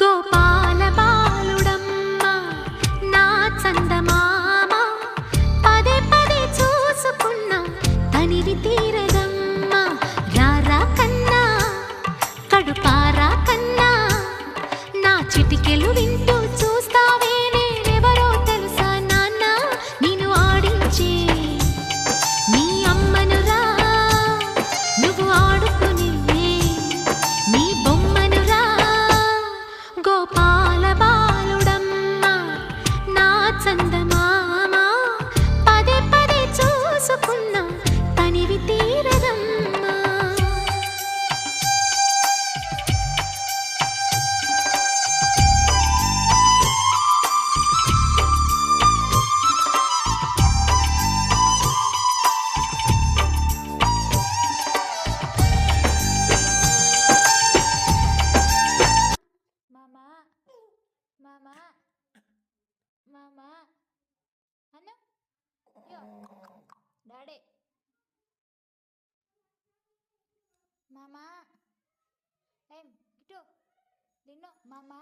గోపాల బాలుడమ్మ నా చందమామ పదే పదే చూసుకున్న తనివి తీరదమ్మ రారా కన్నా కడుపారా కన్నా నా చిటికెలు వింటూ చూస్తావే నేనెవరో తెలుసా నాన్న నిన్ను ఆడించే నీ అమ్మనురా నువ్వు ఆడుకునే నీ బొమ్మనురా గోపాల బాలుడమ్మ నా చందమామ పదే పదే చూసుకున్న తనివి తీరదమ్మా మామా మామా మామా అన్న యో డాడీ మామా ఏం ఇటు నిన్ను మామా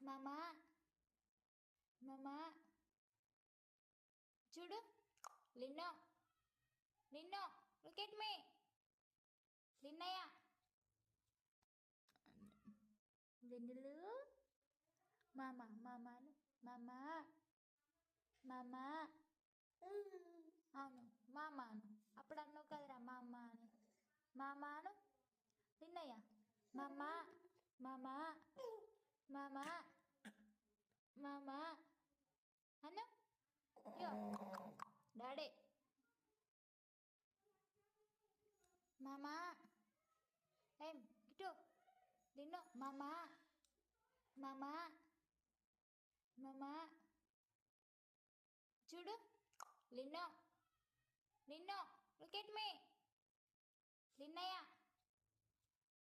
మామా మామా చూడు లిన్నో నిన్ను లుక్ ఎట్ మీ లిన్నయ్య వెన్నులు మామా మామాను మామా మామా అవును మామాను అప్పుడు అన్నావు కదరా మామాను మామాను నిన్నయ్య మామా మామా మామా మామా అను యో డాడీ మామా ఏం ఇటు నిన్ను మామా మామా మామా చూడు లిన్నో నిన్ను లుక్ ఎట్ మీ లిన్నయ్య